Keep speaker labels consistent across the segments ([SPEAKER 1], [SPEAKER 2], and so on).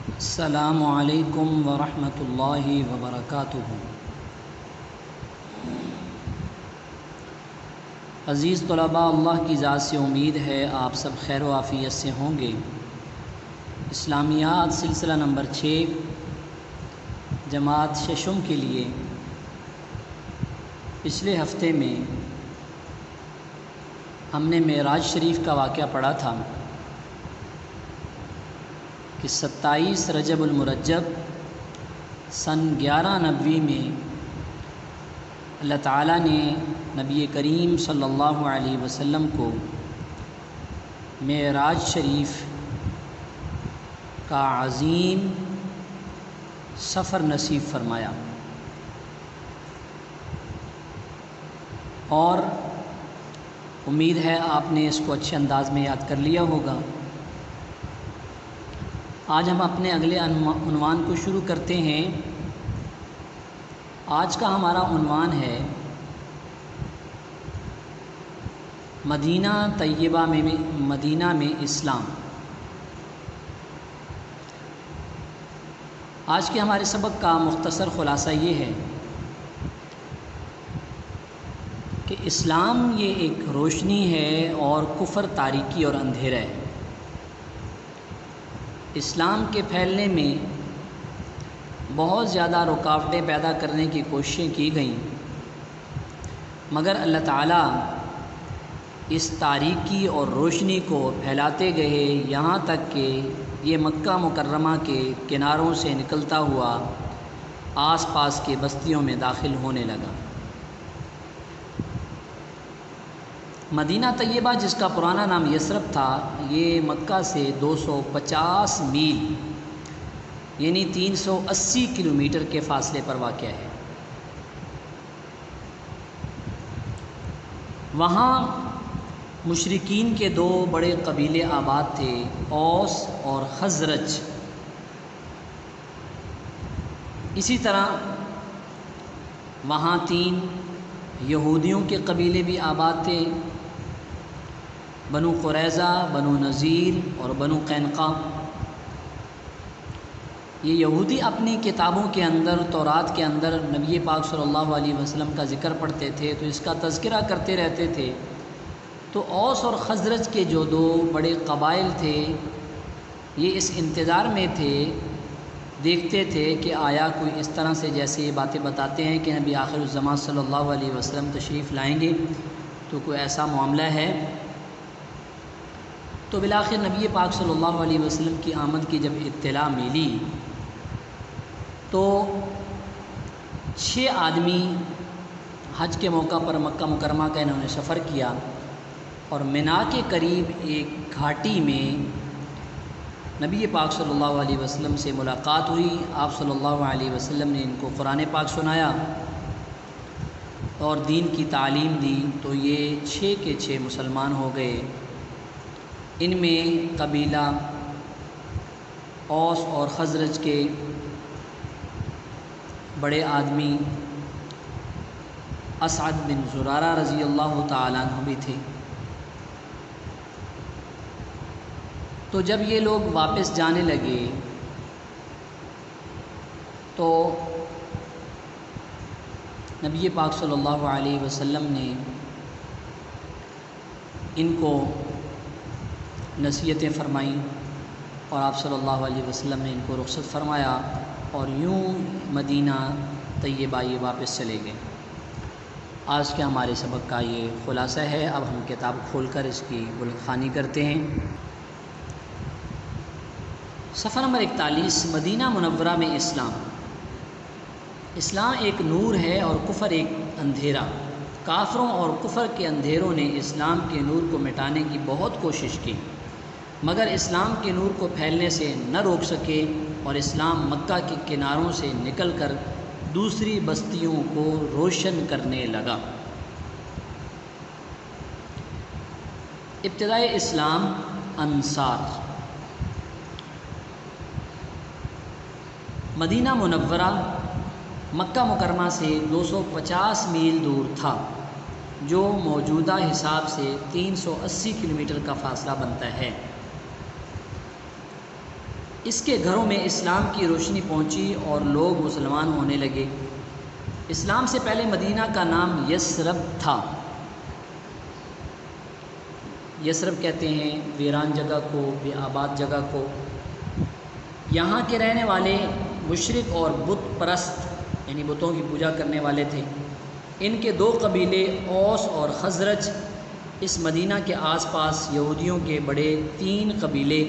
[SPEAKER 1] السلام علیکم ورحمۃ اللہ وبرکاتہ۔ عزیز طلباء، اللہ کی ذات سے امید ہے آپ سب خیر و عافیت سے ہوں گے۔ اسلامیات سلسلہ نمبر 6 جماعت ششم کے لیے پچھلے ہفتے میں ہم نے معراج شریف کا واقعہ پڑھا تھا کہ 27 رجب المرجب سن 1190 میں اللہ تعالیٰ نے نبی کریم صلی اللہ علیہ وسلم کو معراج شریف کا عظیم سفر نصیب فرمایا، اور امید ہے آپ نے اس کو اچھے انداز میں یاد کر لیا ہوگا۔ آج ہم اپنے اگلے عنوان کو شروع کرتے ہیں۔ آج کا ہمارا عنوان ہے مدینہ طیبہ میں اسلام۔ آج کے ہمارے سبق کا مختصر خلاصہ یہ ہے کہ اسلام یہ ایک روشنی ہے اور کفر تاریکی اور اندھیرا ہے۔ اسلام کے پھیلنے میں بہت زیادہ رکاوٹیں پیدا کرنے کی کوششیں کی گئیں، مگر اللہ تعالیٰ اس تاریکی اور روشنی کو پھیلاتے گئے یہاں تک کہ یہ مکہ مکرمہ کے کناروں سے نکلتا ہوا آس پاس کے بستیوں میں داخل ہونے لگا۔ مدینہ طیبہ، جس کا پرانا نام یثرب تھا، یہ مکہ سے 250 میل یعنی 380 کلومیٹر کے فاصلے پر واقع ہے۔ وہاں مشرکین کے دو بڑے قبیلے آباد تھے، اوس اور خزرج۔ اسی طرح وہاں 3 یہودیوں کے قبیلے بھی آباد تھے، بنو قریظہ، بنو نذیر اور بنو قینقاع۔ یہ یہودی اپنی کتابوں کے اندر، تورات کے اندر نبی پاک صلی اللہ علیہ وسلم کا ذکر پڑھتے تھے تو اس کا تذکرہ کرتے رہتے تھے۔ تو اوس اور خزرج کے جو 2 بڑے قبائل تھے، یہ اس انتظار میں تھے، دیکھتے تھے کہ آیا کوئی اس طرح سے جیسے یہ باتیں بتاتے ہیں کہ نبی آخر الزمان صلی اللہ علیہ وسلم تشریف لائیں گے، تو کوئی ایسا معاملہ ہے۔ تو بالآخر نبی پاک صلی اللہ علیہ وسلم کی آمد کی جب اطلاع ملی تو 6 آدمی حج کے موقع پر مکہ مکرمہ کا انہوں نے سفر کیا، اور منا کے قریب ایک گھاٹی میں نبی پاک صلی اللہ علیہ وسلم سے ملاقات ہوئی۔ آپ صلی اللہ علیہ وسلم نے ان کو قرآن پاک سنایا اور دین کی تعلیم دی، تو یہ 6 کے 6 مسلمان ہو گئے۔ ان میں قبیلہ اوس اور خزرج کے بڑے آدمی اسعد بن زرارہ رضی اللہ تعالیٰ عنہ بھی تھے۔ تو جب یہ لوگ واپس جانے لگے تو نبی پاک صلی اللہ علیہ وسلم نے ان کو نصیحتیں فرمائیں، اور آپ صلی اللہ علیہ وسلم نے ان کو رخصت فرمایا، اور یوں مدینہ طیبہ یہ واپس چلے گئے۔ آج کے ہمارے سبق کا یہ خلاصہ ہے۔ اب ہم کتاب کھول کر اس کی گلخوانی خوانی کرتے ہیں۔ صفحہ نمبر 41، مدینہ منورہ میں اسلام۔ اسلام ایک نور ہے اور کفر ایک اندھیرا۔ کافروں اور کفر کے اندھیروں نے اسلام کے نور کو مٹانے کی بہت کوشش کی، مگر اسلام کے نور کو پھیلنے سے نہ روک سکے، اور اسلام مکہ کے کناروں سے نکل کر دوسری بستیوں کو روشن کرنے لگا۔ ابتدائے اسلام انصار۔ مدینہ منورہ مکہ مکرمہ سے 250 میل دور تھا، جو موجودہ حساب سے 380 کلومیٹر کا فاصلہ بنتا ہے۔ اس کے گھروں میں اسلام کی روشنی پہنچی اور لوگ مسلمان ہونے لگے۔ اسلام سے پہلے مدینہ کا نام یثرب تھا۔ یثرب کہتے ہیں ویران جگہ کو، بے آباد جگہ کو۔ یہاں کے رہنے والے مشرک اور بت پرست یعنی بتوں کی پوجا کرنے والے تھے۔ ان کے دو قبیلے اوس اور خزرج، اس مدینہ کے آس پاس یہودیوں کے بڑے 3 قبیلے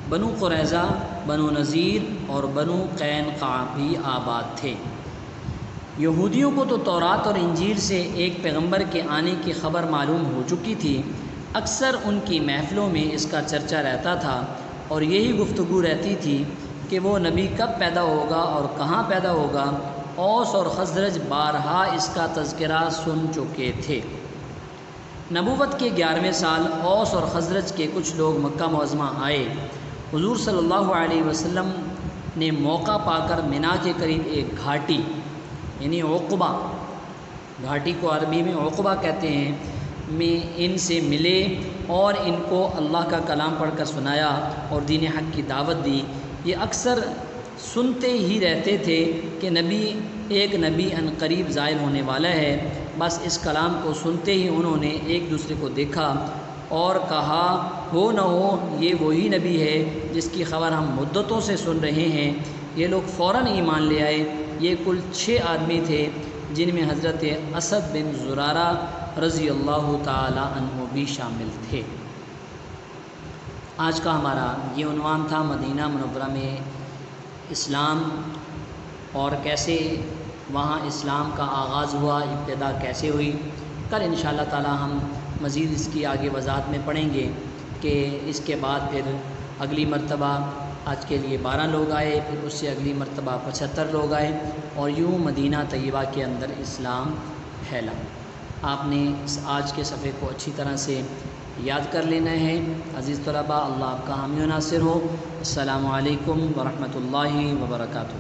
[SPEAKER 1] بنو قریظہ، بنو نذیر اور بنو قینقاع بھی آباد تھے۔ یہودیوں کو تو تورات اور انجیل سے ایک پیغمبر کے آنے کی خبر معلوم ہو چکی تھی۔ اکثر ان کی محفلوں میں اس کا چرچا رہتا تھا اور یہی گفتگو رہتی تھی کہ وہ نبی کب پیدا ہوگا اور کہاں پیدا ہوگا۔ اوس اور خزرج بارہا اس کا تذکرہ سن چکے تھے۔ نبوت کے 11ویں سال اوس اور خزرج کے کچھ لوگ مکہ معظمہ آئے۔ حضور صلی اللہ علیہ وسلم نے موقع پا کر منا کے قریب ایک گھاٹی یعنی عقبہ، گھاٹی کو عربی میں عقبہ کہتے ہیں، میں ان سے ملے اور ان کو اللہ کا کلام پڑھ کر سنایا اور دین حق کی دعوت دی۔ یہ اکثر سنتے ہی رہتے تھے کہ ایک نبی ان قریب ظاہر ہونے والا ہے۔ بس اس کلام کو سنتے ہی انہوں نے ایک دوسرے کو دیکھا اور کہا ہو نہ ہو یہ وہی نبی ہے جس کی خبر ہم مدتوں سے سن رہے ہیں۔ یہ لوگ فوراً ایمان لے آئے۔ یہ کل 6 آدمی تھے جن میں حضرت اسد بن زرارہ رضی اللہ تعالی عنہ بھی شامل تھے۔ آج کا ہمارا یہ عنوان تھا مدینہ منورہ میں اسلام اور کیسے وہاں اسلام کا آغاز ہوا، ابتدا کیسے ہوئی۔ کل انشاءاللہ تعالی ہم مزید اس کی آگے وضاحت میں پڑھیں گے کہ اس کے بعد پھر اگلی مرتبہ آج کے لیے 12 لوگ آئے، پھر اس سے اگلی مرتبہ 75 لوگ آئے اور یوں مدینہ طیبہ کے اندر اسلام پھیلا۔ آپ نے اس آج کے صفحے کو اچھی طرح سے یاد کر لینا ہے۔ عزیز طلباء، اللہ آپ کا حامی و ناصر ہو۔ السلام علیکم ورحمۃ اللہ وبرکاتہ۔